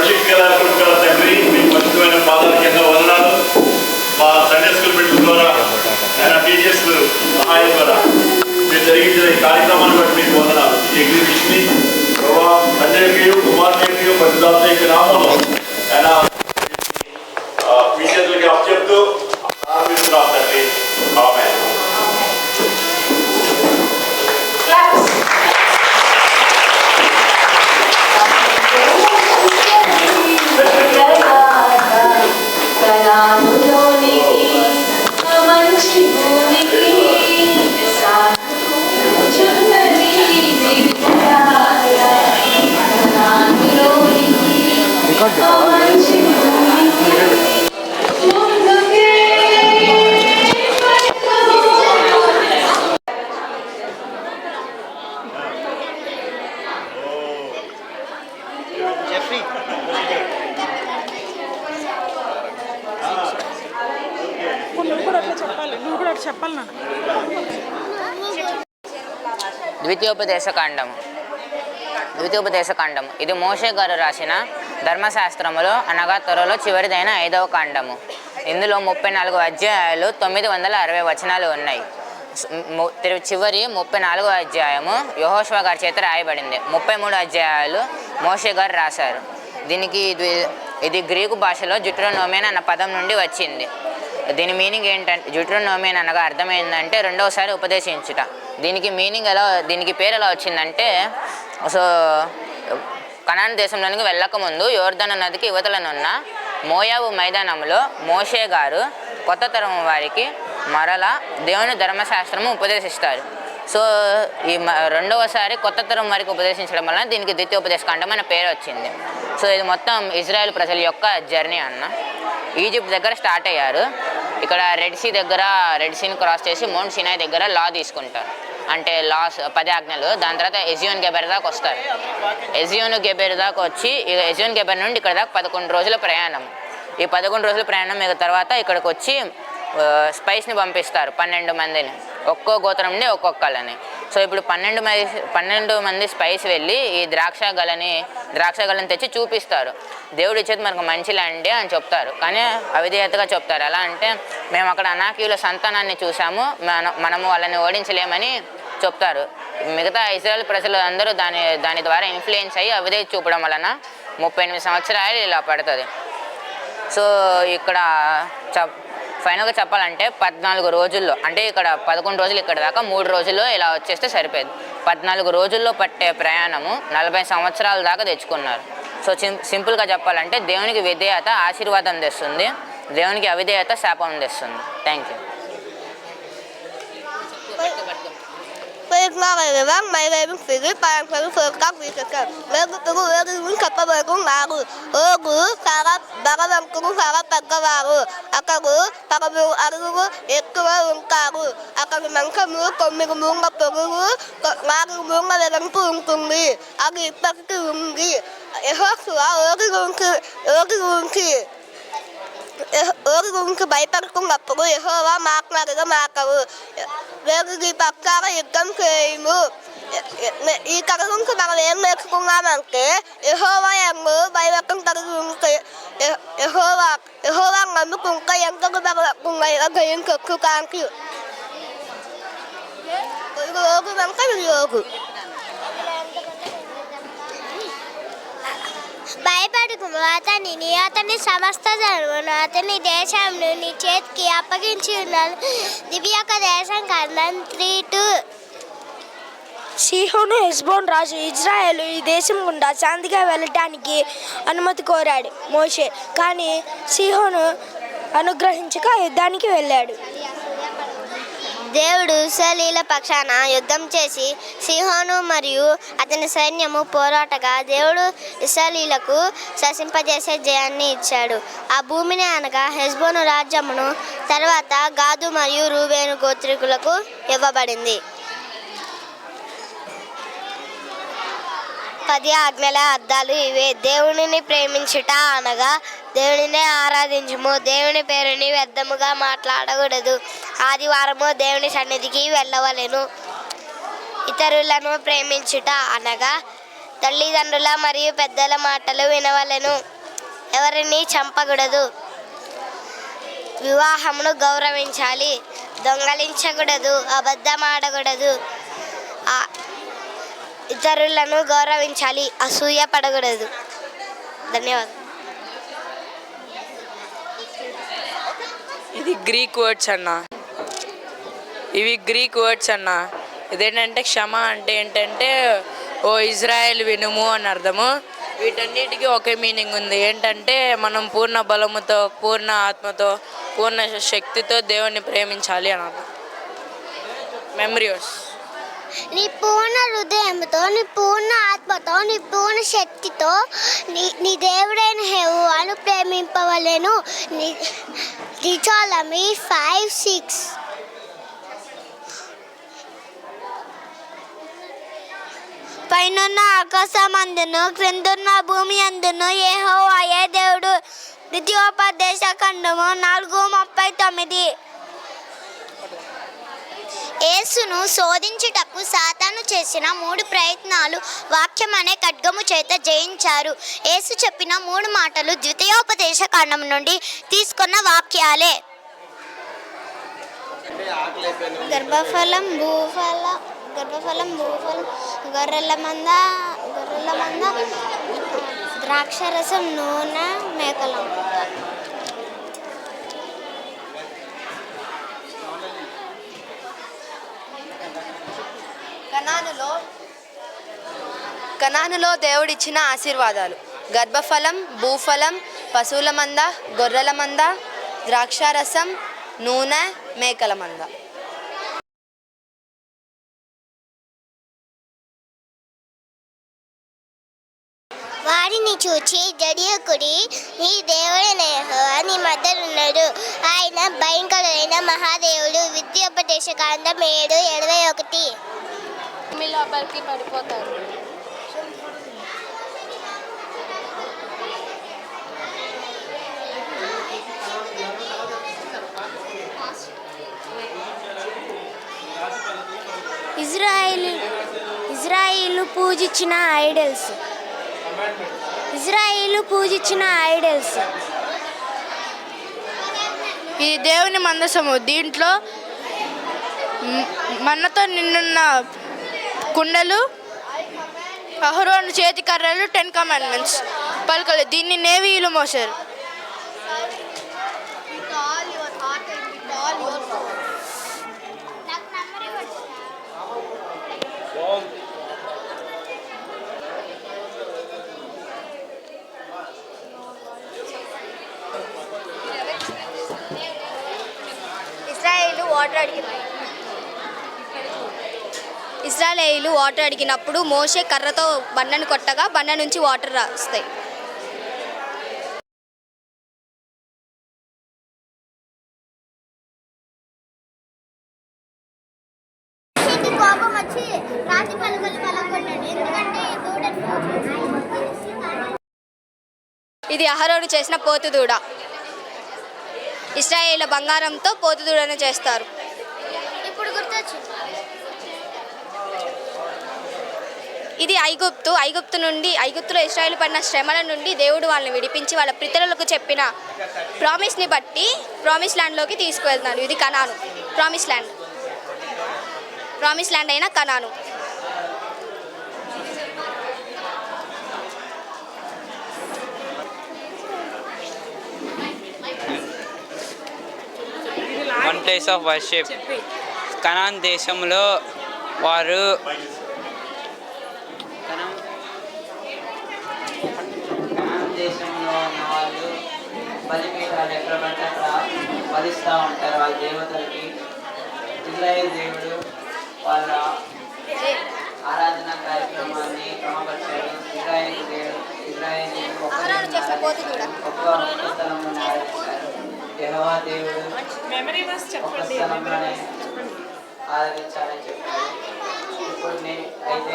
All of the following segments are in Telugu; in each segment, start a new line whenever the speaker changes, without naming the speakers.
సర్వశక్తిగల కృపగల తండ్రి, మీ పరిశుద్ధమైన పాదాల కింద వందనాలు. మా సండే స్కూల్ బిడ్డల ద్వారా ఆయన టీచర్స్ సహాయం ద్వారా మీరు జరిగించిన ఈ కార్యక్రమాన్ని బట్టి మీకు వందనాలు. ఈ ఎగ్జిబిషన్ని ప్రభావ తండ్రికి కుమారునికి పరిశుద్ధాత్మకి నామంలో ఆయన మీ చేతులకి అప్పచెప్తూ ప్రారంభిస్తున్నాం తండ్రి. ఆమేన్.
ద్వితీయోపదేశకాండము ఇది మోషే గారు రాసిన ధర్మశాస్త్రములో అనగా త్వరలో చివరిదైన 5వ కాండము. ఇందులో 34 అధ్యాయాలు 960 వచనాలు ఉన్నాయి. చివరి 34వ అధ్యాయము యెహోషువ గారి చేత రాయబడింది. 33 అధ్యాయాలు మోషే గారు రాశారు. దీనికి ఇది గ్రీకు భాషలో డ్యూటెరోనోమియన్ అన్న పదం నుండి వచ్చింది. దీని మీనింగ్ ఏంటంటే, డ్యూటెరోనోమియన్ అనగా అర్థం ఏంటంటే రెండవసారి ఉపదేశించుట. దీనికి పేరు ఎలా వచ్చిందంటే, సో కనాన్ దేశంలోనికి వెళ్ళకముందు యోర్దాను నదికి యువతలనున్న మోయాబు మైదానంలో మోషే గారు కొత్త తరం వారికి మరలా దేవుని ధర్మశాస్త్రము ఉపదేశిస్తారు. సో ఈ రెండవసారి కొత్త తరం వారికి ఉపదేశించడం వలన దీనికి ద్వితీయోపదేశకాండం అనే పేరు వచ్చింది. సో ఇది మొత్తం ఇజ్రాయెల్ ప్రజల యొక్క జర్నీ అన్న. ఈజిప్ట్ దగ్గర స్టార్ట్ అయ్యారు. ఇక్కడ రెడ్ సీని క్రాస్ చేసి మౌంట్ సినాయ్ దగ్గర లా తీసుకుంటారు, అంటే లాస్ 10 ఆజ్ఞలు. దాని తర్వాత ఎజియోన్ గెబెర్ దాకా వస్తారు. ఎజియోన్ గెబెర్ దాకా వచ్చి ఎజియోన్ గెబెర్ నుండి ఇక్కడ దాకా 11 రోజుల ప్రయాణం. ఈ 11 రోజుల ప్రయాణం మీద తర్వాత ఇక్కడికి వచ్చి స్పైస్ని పంపిస్తారు 12 మందిని, ఒక్కో గోత్రం నుండి ఒక్కొక్కళ్ళని. సో ఇప్పుడు 12 మంది స్పైస్ వెళ్ళి ఈ ద్రాక్ష గలని తెచ్చి చూపిస్తారు. దేవుడు ఇచ్చేది మనకు మంచి ల్యాండ్ అని చెప్తారు, కానీ అవిధేయతగా చెప్తారు. ఎలా అంటే, మేము అక్కడ అనాకీయుల సంతానాన్ని చూసాము, మనము వాళ్ళని ఓడించలేమని చెప్తారు. మిగతా ఇజ్రాయెల్ ప్రజలు అందరూ దాని ద్వారా ఇన్ఫ్లుయెన్స్ అయ్యి అవిధేయత చూపడం వలన 38 సంవత్సరాలు ఇలా పడుతుంది. సో ఇక్కడ ఫైనల్గా చెప్పాలంటే 14 రోజుల్లో, అంటే ఇక్కడ 11 రోజులు ఇక్కడ దాకా 3 రోజుల్లో ఇలా వచ్చేస్తే సరిపోయేది. 14 రోజుల్లో పట్టే ప్రయాణము 40 సంవత్సరాల దాకా తెచ్చుకున్నారు. సో సింపుల్గా చెప్పాలంటే దేవునికి విధేయత ఆశీర్వాదం తెస్తుంది, దేవునికి అవిధేయత శాపం తెస్తుంది. Thank you.
May baby figure parang pagkakak wisakap. Lagu lagu kapag bagong lagu. Ogu sarap bagam kung sarap pagkawaru. Akagu pagabu aru ekwa unkaru. Akagu mangkamu komirumunga pogu. Lagu munga lang pungkungi. Agi pagtungi. Ehoksuwa ogi ungki baypag kung apo Yehova maknariga makaru. Lagi pakara yagam kaimu. Ikarung ka bang nek kung amang ke Yehova yang mo baypag kung tarung ke Yehova ngamu kung kayang ka kung ay agayin ka kukangki. Yogu bang kayo yogu.
భయపడకుము, అతని సమస్త జనులను అతని దేశంను నీ చేతికి అప్పగించి ఉన్నాను. దివ్య యొక్క దేశం ఖండం 3:2.
సీహోను హెష్బోను రాజు ఇజ్రాయేలు ఈ దేశం గుండా శాంతిగా వెళ్ళటానికి అనుమతి కోరాడు మోషే, కానీ సీహోను అనుగ్రహించక యుద్ధానికి వెళ్ళాడు.
దేవుడు ఇశ్రాయేలీయుల పక్షాన యుద్ధం చేసి సీహోను మరియు అతని సైన్యము పోరాటగా దేవుడు ఇశ్రాయేలీయులకు శాసింపజేసే జయాన్ని ఇచ్చాడు. ఆ భూమిని అనగా హెష్బోను రాజ్యమును తర్వాత గాదు మరియు రూబేను గోత్రికులకు ఇవ్వబడింది. 10 ఆజ్ఞల అర్థాలు ఇవే. దేవునిని ప్రేమించుట అనగా దేవునినే ఆరాధించుము, దేవుని పేరుని వ్యర్థముగా మాట్లాడకూడదు, ఆదివారము దేవుని సన్నిధికి వెళ్ళవలెను. ఇతరులను ప్రేమించుట అనగా తల్లిదండ్రుల మరియు పెద్దల మాటలు వినవలెను. ఎవరిని చంపకూడదు. వివాహమును గౌరవించాలి. దొంగలించకూడదు. అబద్ధం ఆడకూడదు. ఇతరులను గౌరవించాలి. అసూయ పడకూడదు. ధన్యవాదాలు.
ఇది గ్రీక్ వర్డ్స్ అన్న. ఇవి గ్రీక్ వర్డ్స్ అన్న. ఇదేంటంటే క్షమ అంటే ఏంటంటే ఓ ఇజ్రాయెల్ వినుము అని అర్థము. వీటన్నిటికీ ఒకే మీనింగ్ ఉంది. ఏంటంటే మనం పూర్ణ బలముతో, పూర్ణ ఆత్మతో, పూర్ణ శక్తితో దేవుణ్ణి ప్రేమించాలి అని అర్థం. మెమరీస్
నీ పూర్ణ హృదయంతో, నీ పూర్ణ ఆత్మతో, నీ పూర్ణ శక్తితో నీ దేవుడైన యెహోవాను ప్రేమింపవలెను. Deuteronomy 5:6. పైనున్న ఆకాశమందును క్రిందున్న భూమి అందును యెహోవాయే దేవుడు. ద్వితీయోపదేశ ఖండము 4:39. యేసును శోధించుటకు సాతాను చేసిన 3 ప్రయత్నాలు వాక్యం అనే ఖడ్గము చేత జయించారు. యేసు చెప్పిన 3 మాటలు ద్వితీయోపదేశ ఖండం నుండి తీసుకున్న వాక్యాలే. గర్భఫలం భూఫలం, గొర్రెల మంద, ద్రాక్షరసం, నూనె, మేకల.
కనానులో దేవుడిచ్చిన ఆశీర్వాదాలు: గర్భఫలం, భూఫలం, పశువుల మంద, గొర్రెల మంద, ద్రాక్షారసం, నూనె, మేకల మంద.
వారిని చూచి జడియకుడి, నీ దేవుడైన యెహోవా నీ మధ్యనున్నాడు. ఆయన భయంకరుడైన మహాదేవుడు. విద్యోపదేశ కాండం 7:21.
లోపలికి పడిపోతారు. ఇజ్రాయిలు పూజించిన ఐడల్స్.
ఇది దేవుని మందసము. దీంట్లో మన్నతో నిన్నున్న కుండలు, అహరోను చేతి కర్రలు, 10 కమాండ్మెంట్స్ పలకలు. దీన్ని నేవీయులు మోసారు. ఇశ్రాయేలీయులు వాటర్ అడిగినప్పుడు మోషే కర్రతో బండను కొట్టగా బండ నుంచి వాటర్ వస్తాయి.
కోపం వచ్చి రాతి పలుకలు పలకొట్టాడు. ఎందుకంటే
ఇది అహరోను చేసిన పోతుదూడ. ఇశ్రాయేలు బంగారంతో పోతుదూడను చేస్తారు.
ఇప్పుడు గుర్తొచ్చింది.
ఇది ఐగుప్తులో ఇశ్రాయేలు పడిన శ్రమల నుండి దేవుడు వాళ్ళని విడిపించి వాళ్ళ పితరులకు చెప్పిన ప్రామిస్ని బట్టి ప్రామిస్ ల్యాండ్లోకి తీసుకువెళ్తున్నారు. ఇది కనాను. ప్రామిస్ ల్యాండ్ అయిన Canaan.
One place of worship. Canaan దేశంలో వారు దేశంలో ఉన్న వాళ్ళు బలిపీఠాలు ఎక్కడ పడితే అక్కడ బలిస్తూ ఉంటారు వాళ్ళ దేవతలకి. ఇజ్రాయేల్ దేవుడు వాళ్ళ ఆరాధన కార్యక్రమాన్ని క్రమపరిచాడు. ఇజ్రాయేల్ గొప్ప స్థలంలోనే ఆరాధిస్తారు. యెహోవా దేవుడు ఒక స్థలంలోనే ఆరాధించాలని చెప్పారు. ఇప్పుడు అయితే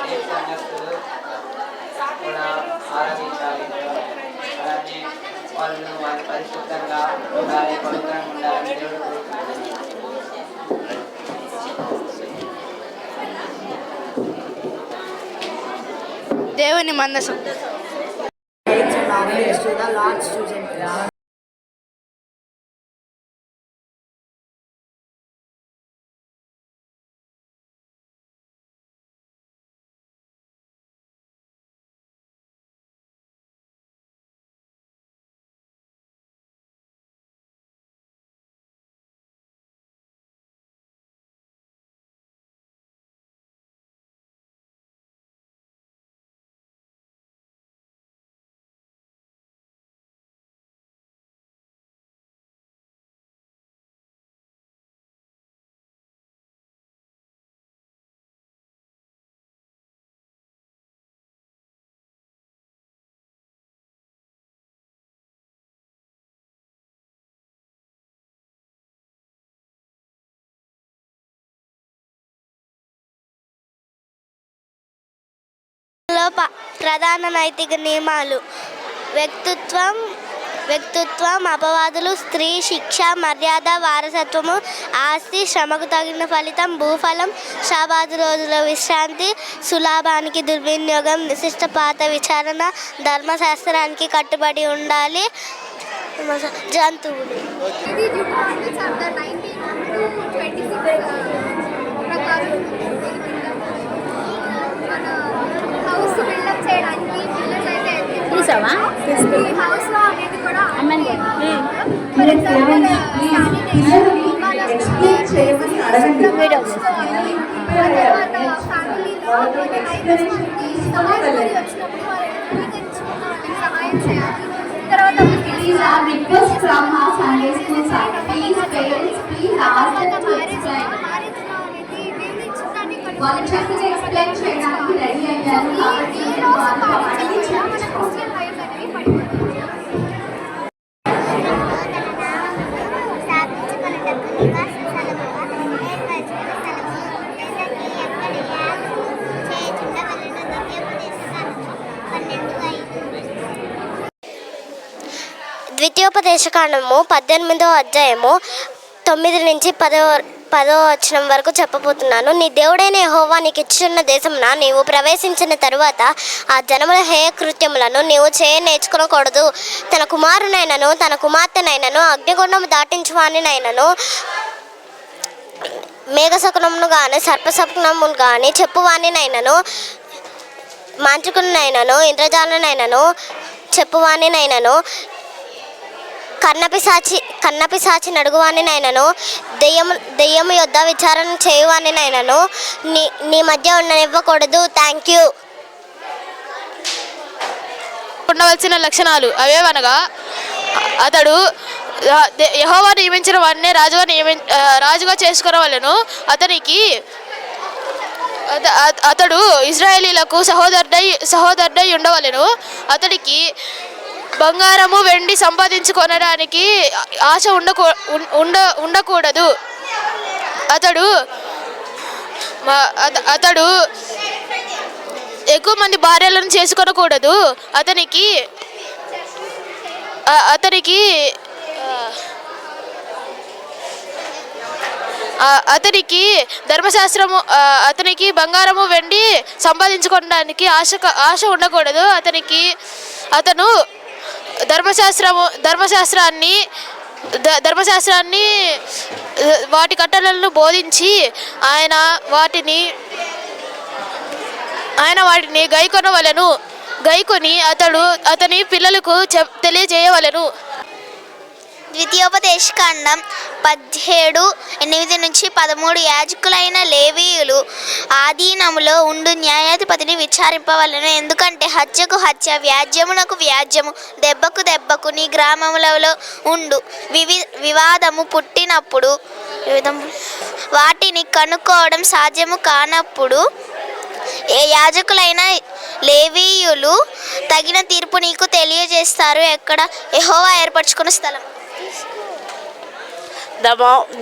నేర్చుకున్నప్పుడు కూడా ఆరాధించాలి. అలానే వాళ్ళు వారి పరిశుద్ధంగా ఉండాలి, పవిత్రంగా ఉండాలని దేవుడు కోరుకుంటున్నారు.
దేవుని మందసం.
ప్రధాన నైతిక నియమాలు: వ్యక్తిత్వం, అపవాదులు, స్త్రీ, శిక్ష, మర్యాద, వారసత్వము, ఆస్తి, శ్రమకు తగిన ఫలితం, భూఫలం, శాబాదు రోజుల విశ్రాంతి, సులాభానికి దుర్వినియోగం, నిశిష్టపాత విచారణ, ధర్మశాస్త్రానికి కట్టుబడి ఉండాలి, జంతువులు.
చూసావా
వాళ్ళు చక్కగా ఎక్స్ప్లెయిన్ చేయడానికి రెడీ అయ్యారు కాబట్టి
ద్వితీయోపదేశకాండము 18వ అధ్యాయము 9 నుంచి 10వ వచనం వరకు చెప్పబోతున్నాను. నీ దేవుడైన యెహోవా నీకు ఇచ్చున్న దేశమున నీవు ప్రవేశించిన తరువాత ఆ జనముల హేయ కృత్యములను నీవు నేర్చుకోకూడదు. తన కుమారునైనను తన కుమార్తెనైనను అగ్నిగుండము దాటించువానినైనను మేఘశకునమును కానీ సర్పశకునమును కానీ చెప్పువానినైనను మాంత్రికునైనను ఇంద్రజాలనైనను చెప్పువానినైనను కన్నపిశాచి నడుగువానినైనను దెయ్యము యొద్ద విచారణ చేయువానినైనను నీ మధ్య ఉండనివ్వకూడదు. Thank you.
ఉండవలసిన లక్షణాలు అవేవనగా అతడు యెహోవా నియమించిన వాడిని రాజుగా చేసుకునవలెను. అతడు ఇశ్రాయేలీలకు సహోదరుడై ఉండవలెను. అతడికి బంగారము వెండి సంపాదించుకొనడానికి ఆశ ఉండకూడదు. అతడు ఎక్కువ మంది భార్యలను చేసుకొనకూడదు. అతనికి బంగారము వెండి సంపాదించుకోవడానికి ఆశ ఉండకూడదు. అతను ధర్మశాస్త్రాన్ని వాటి కట్టడలను బోధించి ఆయన వాటిని గైకొని అతని పిల్లలకు తెలియజేయవలెను.
ద్వితీయోపదేశకాండం 17:8 నుంచి 13 యాజకులైన లేవీయులు ఆధీనములో ఉండు న్యాయాధిపతిని విచారింపవలెను. ఎందుకంటే హత్యకు హత్య, వ్యాజ్యమునకు వ్యాజ్యము, దెబ్బకు దెబ్బకు నీ గ్రామములలో ఉండు వివాదము పుట్టినప్పుడు వాటిని కనుక్కోవడం సాధ్యము కానప్పుడు ఏ యాజకులైన లేవీయులు తగిన తీర్పు నీకు తెలియజేస్తారు. ఎక్కడ? యెహోవా ఏర్పరచుకున్న స్థలం.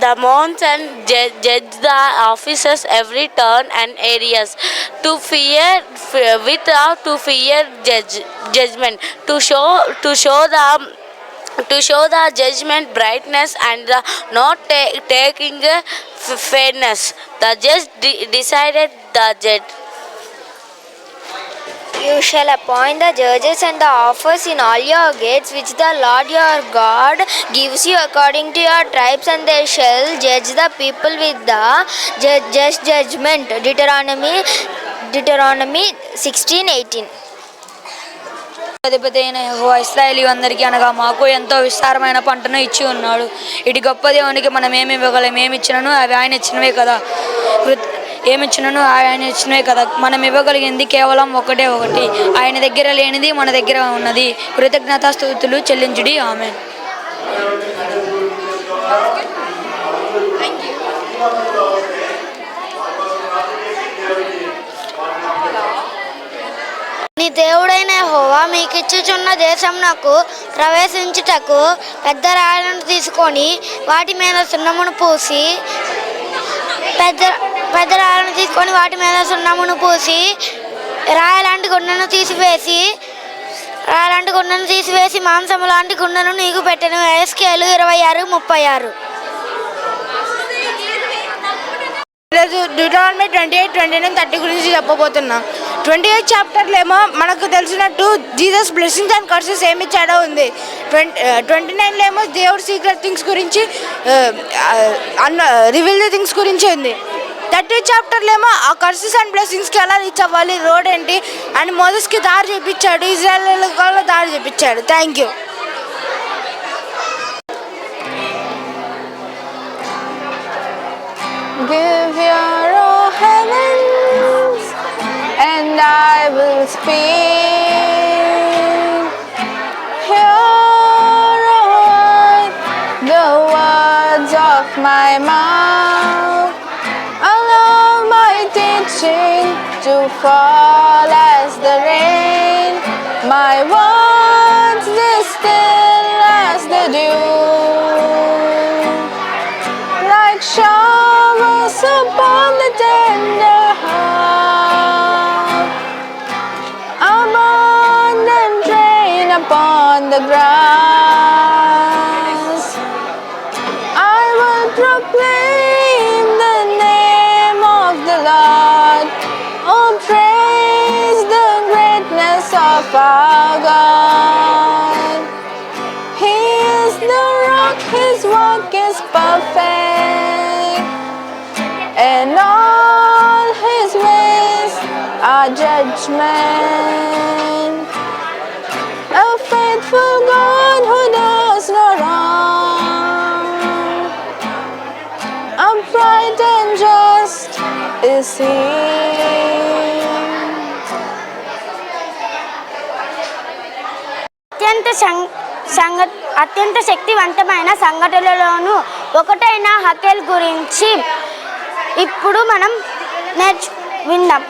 The monks and judge the officers every turn and areas to fear judgment, to show the judgment brightness and the not taking fairness. The judge decided the judge.
You shall appoint the judges and the offers in all your gates, which the Lord your God gives you according to your tribes, and they shall judge the people with the just judgment. Deuteronomy 16:18.
అధిపతి అయిన యెహోవా ఇశ్రాయేలీయులందరికీ అనగా మాకు ఎంతో విస్తారమైన పంటను ఇచ్చి ఉన్నాడు. ఇటు గొప్ప దేవునికి మనం ఏమి ఇవ్వగలం? ఏమిచ్చినను అవి ఆయన ఇచ్చినవే కదా. మనం ఇవ్వగలిగింది కేవలం ఒకటి, ఆయన దగ్గర లేనిది మన దగ్గర ఉన్నది. కృతజ్ఞతాస్తుతులు చెల్లించుడి. ఆమేన్.
నీ దేవుడైన యెహోవా మీకిచ్చుచున్న దేశమునకు ప్రవేశించుటకు పెద్ద రాళ్లను తీసుకొని వాటి మీద సున్నమును పూసి రాయలాంటి గుండెను తీసివేసి మాంసము లాంటి గుండెను నీకు పెట్టెను. ఎహెజ్కేలు 26:36.
ఈరోజు డ్యూటరానమీ 28:29-30 గురించి చెప్పబోతున్నా. 28 చాప్టర్లో ఏమో మనకు తెలిసినట్టు జీసస్ బ్లెస్సింగ్స్ అండ్ కర్సెస్ ఏమి ఇచ్చాడో ఉంది. 29లో ఏమో దేవుడు సీక్రెట్ థింగ్స్ గురించి రివీల్ ది థింగ్స్ గురించి ఉంది. 30 చాప్టర్లో ఏమో ఆ కర్సెస్ అండ్ బ్లెస్సింగ్స్కి ఎలా రీచ్ అవ్వాలి, రోడ్ ఏంటి అని మోసెస్కి దారి చూపించాడు, ఇజ్రాయేలీయులకు దారి చూపించాడు. Thank you.
Give your heavens, and I will speak. Hear, the words of my mouth. Allow my teaching to fall as the rain. My words distill as the dew. Like showers upon the tender heart, abundant rain upon the grass. I will proclaim the name of the Lord. Oh, praise the greatness of our God. He is the rock, his work is perfect, and all his ways are judgment. A faithful God who does no wrong, upright and just is he.
అత్యంత శక్తివంతమైన సంఘటనలోనూ ఒకటైన హకేల్ గురించి ఇప్పుడు మనం విందాం.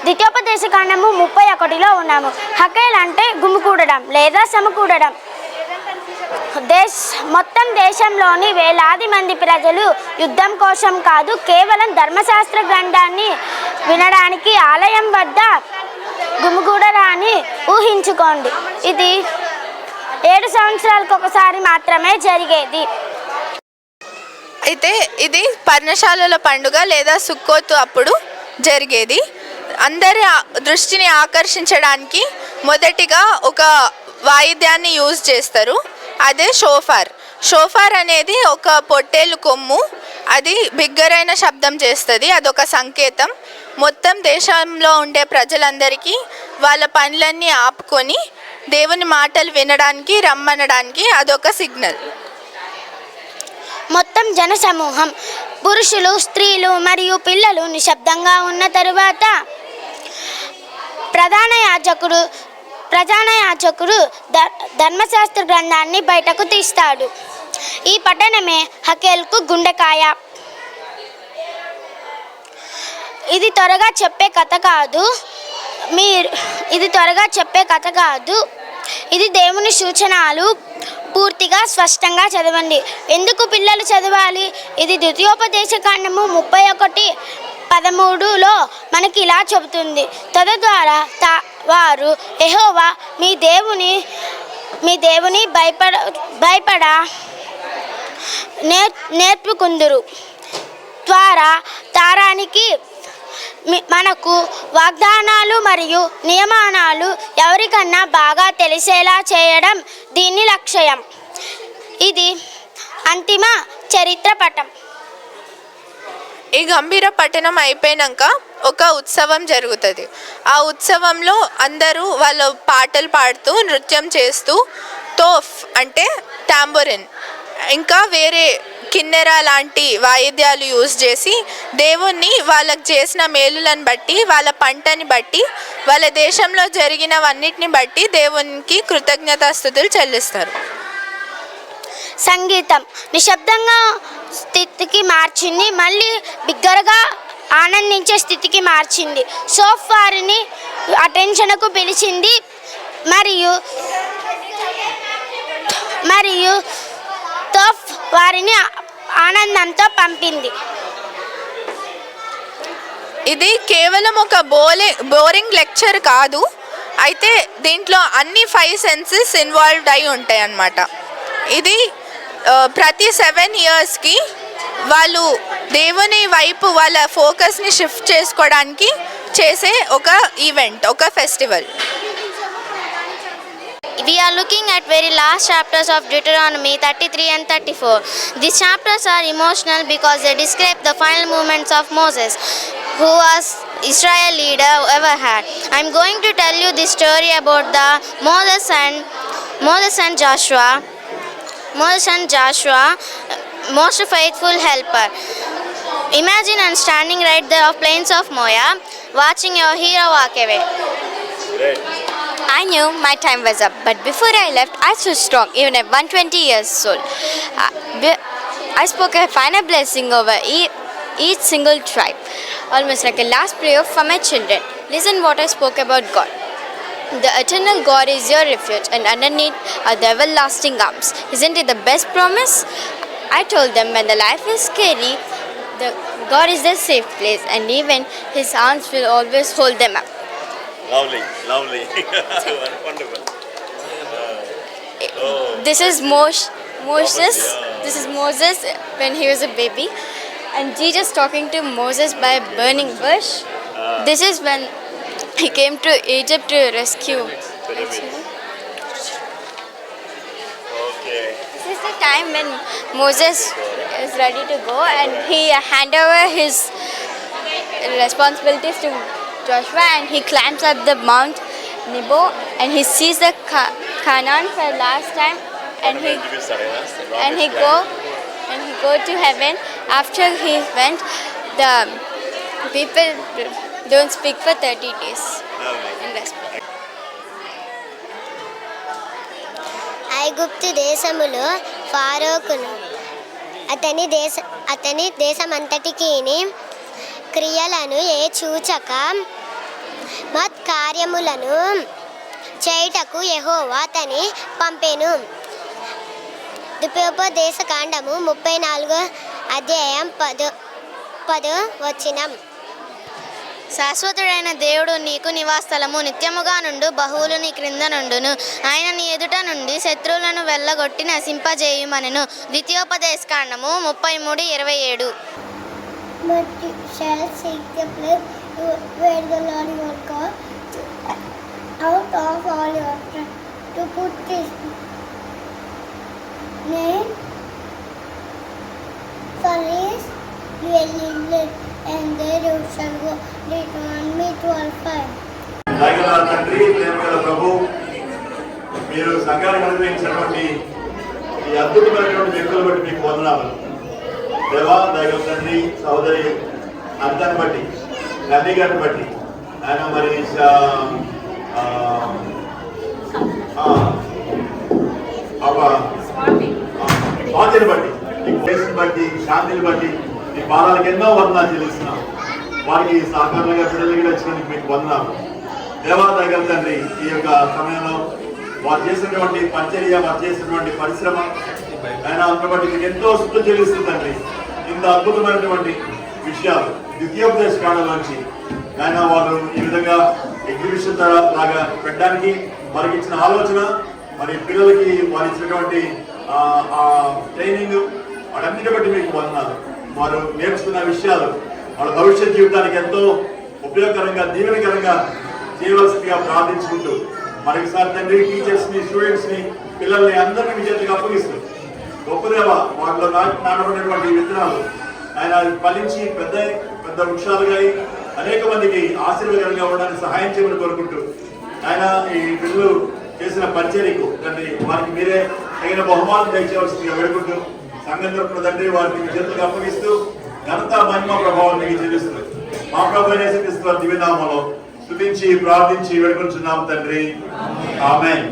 ద్వితీయోపదేశకాండము 31లో ఉన్నాము. హకేల్ అంటే గుమికూడడం లేదా సమకూడడం. మొత్తం దేశంలోని వేలాది మంది ప్రజలు యుద్ధం కోసం కాదు, కేవలం ధర్మశాస్త్ర గ్రంథాన్ని వినడానికి ఆలయం వద్ద గుమికూడడాన్ని ఊహించుకోండి. ఇది 7 సంవత్సరాలకు ఒకసారి మాత్రమే జరిగేది.
అయితే ఇది పర్ణశాలల పండుగ లేదా సుక్కోతు అప్పుడు జరిగేది. అందరి దృష్టిని ఆకర్షించడానికి మొదటిగా ఒక వాయిద్యాన్ని యూజ్ చేస్తారు, అదే షోఫార్. షోఫార్ అనేది ఒక పొట్టేలు కొమ్ము, అది బిగ్గరైన శబ్దం చేస్తుంది. అదొక సంకేతం. మొత్తం దేశంలో ఉండే ప్రజలందరికీ వాళ్ళ పనులన్నీ ఆపుకొని దేవుని మాటలు వినడానికి రమ్మనడానికి అదొక సిగ్నల్.
మొత్తం జన సమూహం, పురుషులు, స్త్రీలు మరియు పిల్లలు నిశ్శబ్దంగా ఉన్న తరువాత ప్రధాన యాజకుడు ధర్మశాస్త్ర గ్రంథాన్ని బయటకు తీస్తాడు. ఈ పట్టణమే హకేల్కు గుండెకాయ. ఇది త్వరగా చెప్పే కథ కాదు. ఇది దేవుని సూచనలు. పూర్తిగా స్పష్టంగా చదవండి. ఎందుకు పిల్లలు చదవాలి? ఇది ద్వితీయోపదేశకాండము 31:13లో మనకి ఇలా చెబుతుంది. తద్వారా వారు యెహోవా మీ దేవుని భయపడ నేర్పుకుందురు. ద్వారా తారానికి
మనకు వాగ్దానాలు మరియు నియమాలు ఎవరికన్నా బాగా తెలిసేలా చేయడం దీని లక్ష్యం. ఇది అంతిమ చరిత్ర పటం.
ఈ గంభీర పఠనం అయిపోయాక ఒక ఉత్సవం జరుగుతుంది. ఆ ఉత్సవంలో అందరూ వాళ్ళ పాటలు పాడుతూ నృత్యం చేస్తూ తోఫ్ అంటే టాంబోరిన్ ఇంకా వేరే కిన్నెర లాంటి వాయిద్యాలు యూజ్ చేసి దేవుణ్ణి వాళ్ళకు చేసిన మేలులను బట్టి, వాళ్ళ పంటని బట్టి, వాళ్ళ దేశంలో జరిగినవన్నిటిని బట్టి దేవునికి కృతజ్ఞతాస్తుతులు చెల్లిస్తారు.
సంగీతం నిశ్శబ్దంగా స్థితికి మార్చింది, మళ్ళీ బిగ్గరగా ఆనందించే స్థితికి మార్చింది. సోఫ్ వారిని అటెన్షన్కు పిలిచింది మరియు తోఫ్ వారిని ఆనందంతో పంపింది.
ఇది కేవలం ఒక బోరింగ్ లెక్చర్ కాదు, అయితే దీంట్లో అన్ని 5 సెన్సెస్ ఇన్వాల్వ్డ్ అయి ఉంటాయి అన్నమాట. ఇది ప్రతి 7 ఇయర్స్కి వాళ్ళు దేవుని వైపు వాళ్ళ ఫోకస్ని షిఫ్ట్ చేసుకోవడానికి చేసే ఒక ఈవెంట్, ఒక festival.
We are looking at very last chapters of Deuteronomy 33 and 34. These chapters are emotional because they describe the final moments of Moses, who was Israel leader ever had. I'm going to tell you this story about the Moses and Joshua, most faithful helper. Imagine I'm standing right there on plains of Moab, watching your hero walk away.
I knew my time was up, but before I left, I stood strong, even at 120 years old. I spoke a final blessing over each single tribe, almost like a last prayer for my children. Listen what I spoke about God. The eternal God is your refuge, and underneath are the everlasting arms. Isn't it the best promise? I told them when the life is scary, God is their safe place, and even His arms will always hold them up.
Lovely. Wonderful.
This is Moses. This is Moses when he was a baby, and Jesus talking to Moses by a burning bush. This is when he came to Egypt to rescue.
Okay.
This is the time when Moses is ready to go, and he hand over his responsibilities to Joshua, and he climbs up the Mount Nebo, and he sees the Canaan for the last time, and he go to heaven. After he went, the people don't speak for 30 days in respect.
ఐగుప్తు దేశములో ఫారోకును అతని దేశమంతటికి క్రియలను ఏ సూచక మత్కార్యములను చేయుటకు యెహోవా అతని పంపెను. ద్వితీయోపదేశ కాండము 34 అధ్యాయం 10 వచనం. శాశ్వతుడైన దేవుడు నీకు నివాసస్థలము, నిత్యముగా నుండు, బహువులు నీ క్రింద నుండును. ఆయన నీ ఎదుట నుండి శత్రువులను వెళ్ళగొట్టి నశింపజేయుమనెను. ద్వితీయోపదేశ కాండము 33:27. But you shall seek the place where the Lord your God out of all your strength to put His name for His dwelling place, and there you shall go. Deuteronomy 12:5.
దయగల తండ్రి, ప్రేమగల ప్రభు, మీరు సంఘానికి అనుగ్రహించినటువంటి ఈ అద్భుతమైనటువంటి వ్యక్తులు బట్టి మీకు వందనాలు. దేవా, దయగల తండ్రి, సహోదరి అంతాన్ని బట్టి, నది గారిని బట్టి, ఆయన మరి స్వాతిని బట్టి, మీ వయసుని బట్టి, శాంతిని బట్టి మీ పాదాలకు ఎన్నో వందనాలు చెల్లిస్తున్నాం. వారికి సహకారంగా పిల్లలకి వచ్చినందుకు మీకు వందనాలు. దేవా, దయగల తండ్రి, ఈ యొక్క సమయంలో వారు చేసినటువంటి పరిచర్య, వారు చేసినటువంటి పరిశ్రమ ఆయన బట్టి మీకు ఎంతో స్తుతులు చెల్లిస్తుందండి. ఇంత అద్భుతమైనటువంటి విషయాలు ద్వితీయోపదేశ కాండంలోంచి ఆయన వారు ఈ విధంగా ఎగ్జిబిషన్ లాగా పెట్టడానికి వారికి ఇచ్చిన ఆలోచన, మరి పిల్లలకి వారు ఇచ్చినటువంటి ట్రైనింగ్, వాటన్నిటి బట్టి మీకు వందనాలు. వారు నేర్చుకున్న విషయాలు వాళ్ళ భవిష్యత్ జీవితానికి ఎంతో ఉపయోగకరంగా దీవెనకరంగా చేయవలసిందిగా ప్రార్థించుకుంటూ మరొకసారి తండ్రి టీచర్స్ ని, స్టూడెంట్స్ ని, పిల్లల్ని అందరినీ మీ చేతికి అప్పగిస్తూ గొప్పదేవ వాటిలో నాటబడినటువంటి విత్తనాలు ఆయన ఫలించి పెద్ద పెద్ద వృక్షాలుగా అనేక మందికి ఆశీర్వాదంగా ఉండడానికి సహాయం చేయమని కోరుకుంటూ ఆయన ఈ పిల్లలు చేసిన పరిచర్యకు తండ్రి వారికి మీరే తగిన బహుమానం దయచేయవలసిందిగా వేడుకుంటూ సంఘం తరపున తండ్రి వారిని మీ చేతులకు అప్పగిస్తూ ఘనత మహిమ ప్రభావం మీకు చెల్లిస్తుంది. మా ప్రభు యేసుక్రీస్తు దివ్యనామములో స్తుతించి ప్రార్థించి వేడుకుంటున్నాం తండ్రి. ఆమేన్.